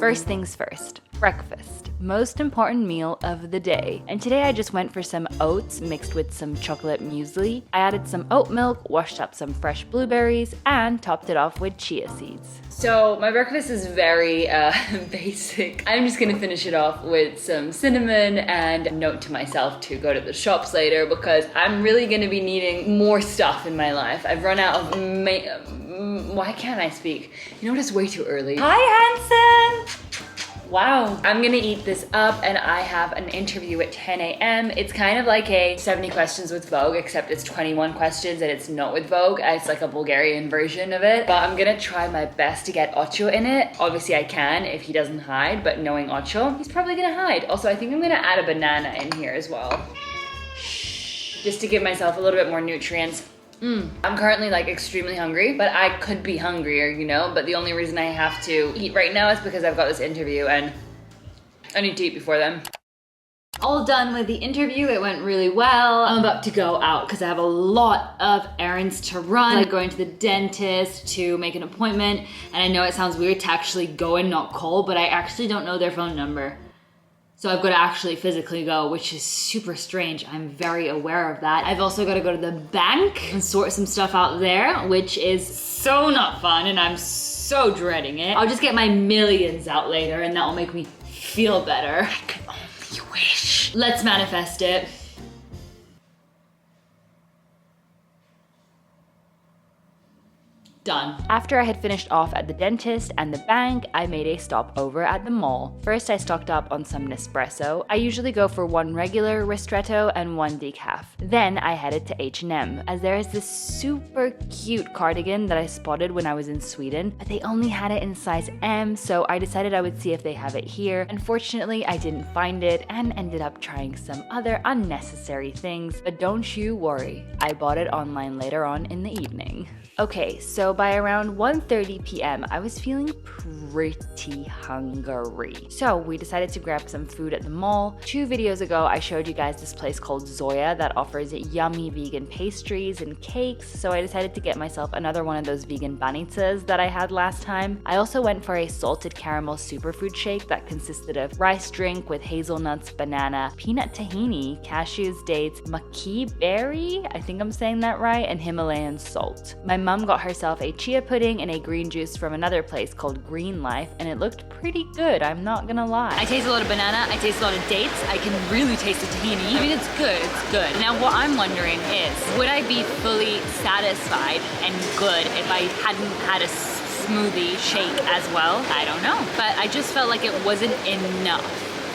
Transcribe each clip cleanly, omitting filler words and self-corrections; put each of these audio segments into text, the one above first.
First things first, breakfast. Most important meal of the day. And today I just went for some oats mixed with some chocolate muesli. I added some oat milk, washed up some fresh blueberries, and topped it off with chia seeds. So my breakfast is very basic. I'm just gonna finish it off with some cinnamon and a note to myself to go to the shops later because I'm really gonna be needing more stuff in my life. I've run out of why can't I speak? You know what, it's way too early. Hi, Hanson! Wow. I'm gonna eat this up and I have an interview at 10 a.m. It's kind of like a 70 questions with Vogue, except it's 21 questions and it's not with Vogue. It's like a Bulgarian version of it. But I'm gonna try my best to get Ocho in it. Obviously I can if he doesn't hide, but knowing Ocho, he's probably gonna hide. Also, I think I'm gonna add a banana in here as well. Just to give myself a little bit more nutrients. I'm currently like extremely hungry, but I could be hungrier, you know, but the only reason I have to eat right now is because I've got this interview and I need to eat before then. All done with the interview, it went really well. I'm about to go out because I have a lot of errands to run, like going to the dentist to make an appointment, and I know it sounds weird to actually go and not call, but I actually don't know their phone number. So I've got to actually physically go, which is super strange. I'm very aware of that. I've also got to go to the bank and sort some stuff out there, which is so not fun and I'm so dreading it. I'll just get my millions out later and that will make me feel better. I could only wish. Let's manifest it. Done. After I had finished off at the dentist and the bank, I made a stopover at the mall. First, I stocked up on some Nespresso. I usually go for one regular ristretto and one decaf. Then I headed to H&M, as there is this super cute cardigan that I spotted when I was in Sweden, but they only had it in size M, so I decided I would see if they have it here. Unfortunately, I didn't find it and ended up trying some other unnecessary things, but don't you worry, I bought it online later on in the evening. Okay, so by around 1:30 p.m., I was feeling pretty hungry. So we decided to grab some food at the mall. 2 videos ago, I showed you guys this place called Zoya that offers yummy vegan pastries and cakes, so I decided to get myself another one of those vegan banitsas that I had last time. I also went for a salted caramel superfood shake that consisted of rice drink with hazelnuts, banana, peanut tahini, cashews, dates, maki berry, I think I'm saying that right, and Himalayan salt. My mom got herself a chia pudding and a green juice from another place called Green Life, and it looked pretty good, I'm not gonna lie. I taste a lot of banana, I taste a lot of dates, I can really taste the tahini. I mean, it's good, it's good. Now what I'm wondering is, would I be fully satisfied and good if I hadn't had a smoothie shake as well? I don't know, but I just felt like it wasn't enough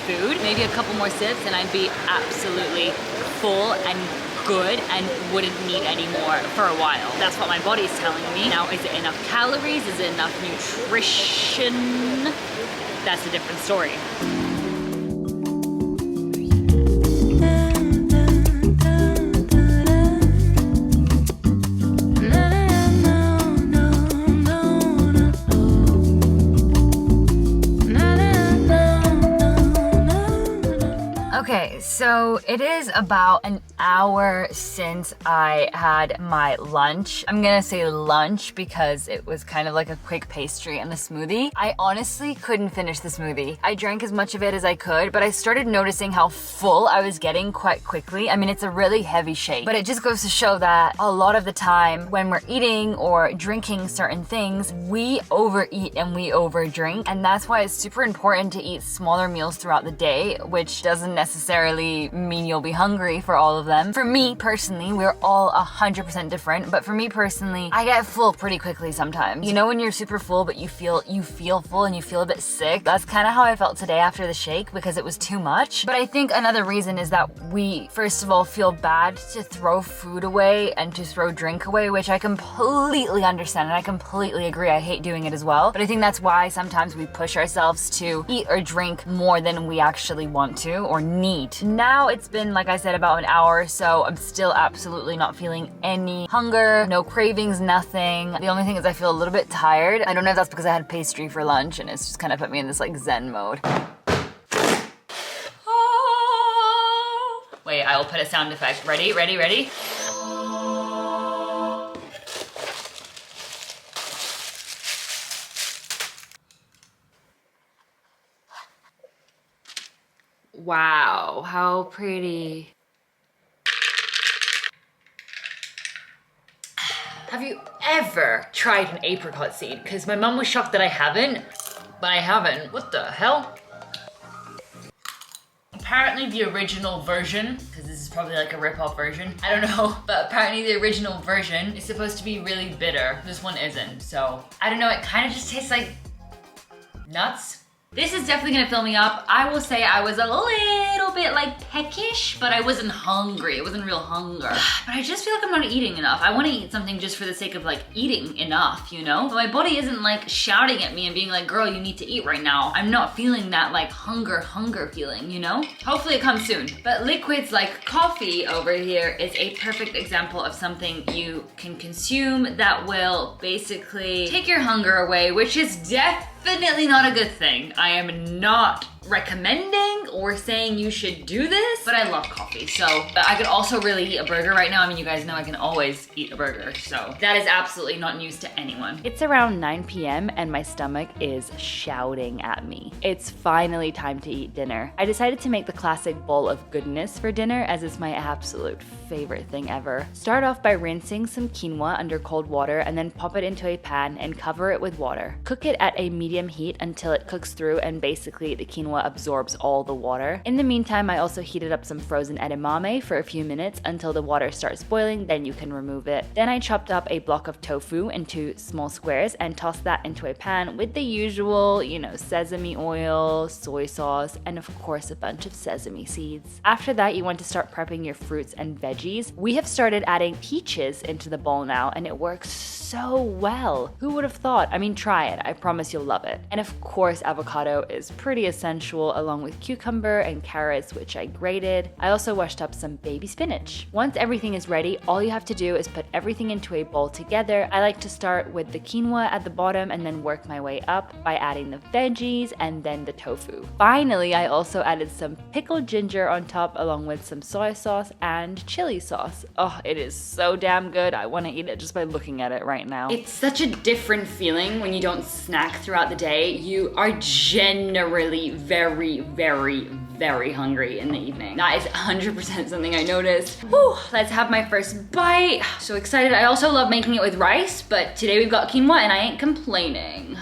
food. Maybe a couple more sips and I'd be absolutely full and good and wouldn't need any more for a while. That's what my body's telling me. Now, is it enough calories? Is it enough nutrition? That's a different story. Okay, so it is about an hour since I had my lunch. I'm gonna say lunch because it was kind of like a quick pastry and a smoothie. I honestly couldn't finish the smoothie. I drank as much of it as I could, but I started noticing how full I was getting quite quickly. I mean, it's a really heavy shake, but it just goes to show that a lot of the time when we're eating or drinking certain things, we overeat and we overdrink, and that's why it's super important to eat smaller meals throughout the day, which doesn't necessarily mean you'll be hungry for all of them. For me personally, we're all 100% different, but for me personally, I get full pretty quickly sometimes. You know when you're super full but you feel full and you feel a bit sick? That's kind of how I felt today after the shake because it was too much. But I think another reason is that we first of all feel bad to throw food away and to throw drink away, which I completely understand and I completely agree. I hate doing it as well. But I think that's why sometimes we push ourselves to eat or drink more than we actually want to or need. Now it's been, like I said, about an hour, so I'm still absolutely not feeling any hunger, no cravings, nothing. The only thing is I feel a little bit tired. I don't know if that's because I had pastry for lunch and it's just kind of put me in this like zen mode. Wait, I will put a sound effect. Ready, ready, ready? Wow, how pretty. Have you ever tried an apricot seed? Because my mom was shocked that I haven't, but I haven't. What the hell? Apparently the original version, because this is probably like a rip-off version, I don't know, but apparently the original version is supposed to be really bitter. This one isn't, so I don't know, it kind of just tastes like nuts. This is definitely gonna fill me up. I will say I was a little bit like peckish, but I wasn't hungry. It wasn't real hunger. But I just feel like I'm not eating enough. I wanna eat something just for the sake of like eating enough, you know? But my body isn't like shouting at me and being like, girl, you need to eat right now. I'm not feeling that like hunger feeling, you know? Hopefully it comes soon. But liquids like coffee over here is a perfect example of something you can consume that will basically take your hunger away, which is definitely not a good thing. I am not recommending or saying you should do this, but I love coffee. So I could also really eat a burger right now. I mean, you guys know I can always eat a burger. So that is absolutely not news to anyone. It's around 9 p.m. and my stomach is shouting at me. It's finally time to eat dinner. I decided to make the classic bowl of goodness for dinner, as it's my absolute favorite thing ever. Start off by rinsing some quinoa under cold water and then pop it into a pan and cover it with water. Cook it at a medium heat until it cooks through and basically the quinoa absorbs all the water. In the meantime, I also heated up some frozen edamame for a few minutes until the water starts boiling, then you can remove it. Then I chopped up a block of tofu into small squares and tossed that into a pan with the usual, you know, sesame oil, soy sauce, and of course a bunch of sesame seeds. After that, you want to start prepping your fruits and veggies. We have started adding peaches into the bowl now, and it works so well. Who would have thought? I mean, try it. I promise you'll love it. And of course, avocado is pretty essential, along with cucumber and carrots, which I grated. I also washed up some baby spinach. Once everything is ready, all you have to do is put everything into a bowl together. I like to start with the quinoa at the bottom and then work my way up by adding the veggies and then the tofu. Finally, I also added some pickled ginger on top, along with some soy sauce and chili sauce. Oh, it is so damn good. I want to eat it just by looking at it right now. It's such a different feeling when you don't snack throughout the day. You are generally very, very, very hungry in the evening. That is 100% something I noticed. Whew, let's have my first bite. So excited. I also love making it with rice, but today we've got quinoa and I ain't complaining.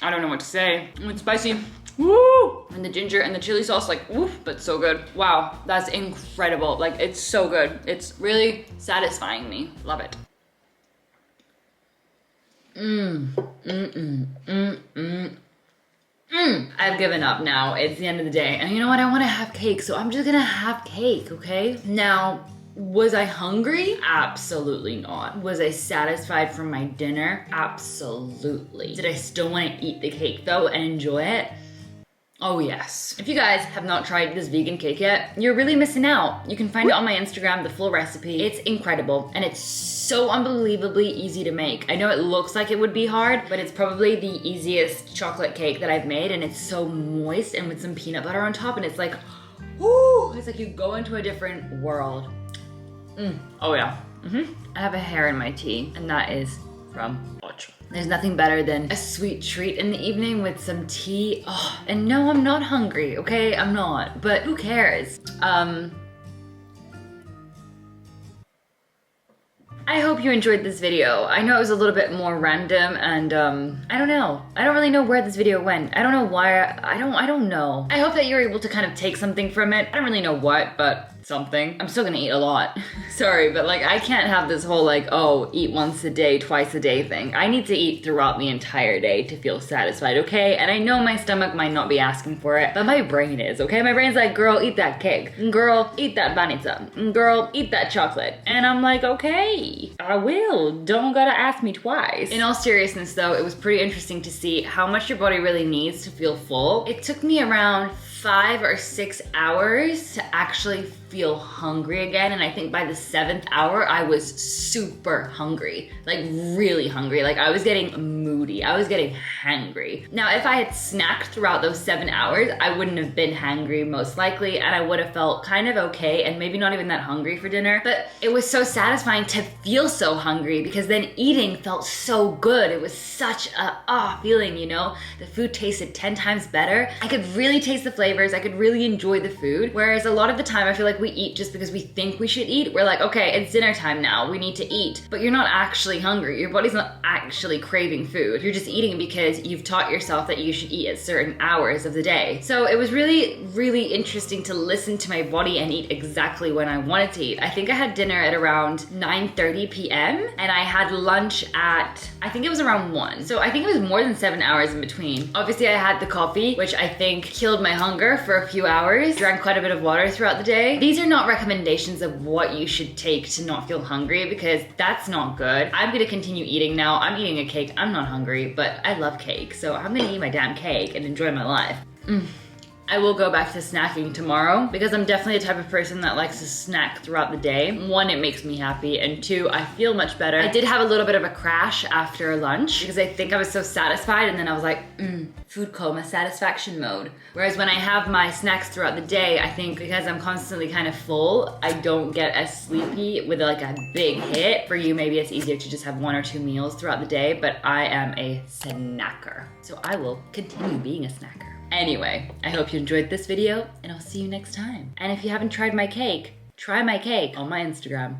I don't know what to say. It's spicy. Woo! And the ginger and the chili sauce, like, woof, but so good. Wow, that's incredible. Like, it's so good. It's really satisfying me. Love it. I've given up now. It's the end of the day. And you know what? I want to have cake, so I'm just gonna have cake, okay? Now, was I hungry? Absolutely not. Was I satisfied from my dinner? Absolutely. Did I still want to eat the cake though and enjoy it? Oh yes. If you guys have not tried this vegan cake yet, you're really missing out. You can find it on my Instagram, the full recipe. It's incredible and it's so unbelievably easy to make. I know it looks like it would be hard, but it's probably the easiest chocolate cake that I've made, and it's so moist and with some peanut butter on top, and it's like, whoo, it's like you go into a different world. Oh yeah. I have a hair in my tea, and that is from Ocho. There's nothing better than a sweet treat in the evening with some tea. Oh, and no, I'm not hungry, okay? I'm not, but who cares? I hope you enjoyed this video. I know it was a little bit more random and I don't know. I don't really know where this video went. I don't know why. I don't know. I hope that you're able to kind of take something from it. I don't really know what, but something. I'm still gonna eat a lot. Sorry, but like I can't have this whole like, oh, eat once a day, twice a day thing. I need to eat throughout the entire day to feel satisfied, okay? And I know my stomach might not be asking for it, but my brain is, okay? My brain's like, girl, eat that cake. Girl, eat that banitza. Girl, eat that chocolate. And I'm like, okay, I will. Don't gotta ask me twice. In all seriousness though, it was pretty interesting to see how much your body really needs to feel full. It took me around 5 or 6 hours to actually feel hungry again. And I think by the 7th hour, I was super hungry, like really hungry. Like I was getting moody. I was getting hangry. Now, if I had snacked throughout those 7 hours, I wouldn't have been hangry most likely. And I would have felt kind of okay and maybe not even that hungry for dinner. But it was so satisfying to feel so hungry because then eating felt so good. It was such a feeling, you know? The food tasted 10 times better. I could really taste the flavors. I could really enjoy the food. Whereas a lot of the time, I feel like we eat just because we think we should eat. We're like, okay, it's dinner time now. We need to eat. But you're not actually hungry. Your body's not actually craving food. You're just eating because you've taught yourself that you should eat at certain hours of the day. So it was really, really interesting to listen to my body and eat exactly when I wanted to eat. I think I had dinner at around 9:30 p.m. and I had lunch at, I think it was around 1. So I think it was more than 7 hours in between. Obviously I had the coffee, which I think killed my hunger for a few hours. Drank quite a bit of water throughout the day. These are not recommendations of what you should take to not feel hungry because that's not good. I'm gonna continue eating now. I'm eating a cake. I'm not hungry, but I love cake. So I'm gonna eat my damn cake and enjoy my life. I will go back to snacking tomorrow because I'm definitely the type of person that likes to snack throughout the day. 1, it makes me happy, and 2, I feel much better. I did have a little bit of a crash after lunch because I think I was so satisfied and then I was like, food coma, satisfaction mode. Whereas when I have my snacks throughout the day, I think because I'm constantly kind of full, I don't get as sleepy with like a big hit. For you, maybe it's easier to just have 1 or 2 meals throughout the day, but I am a snacker. So I will continue being a snacker. Anyway, I hope you enjoyed this video and I'll see you next time. And if you haven't tried my cake, try my cake on my Instagram.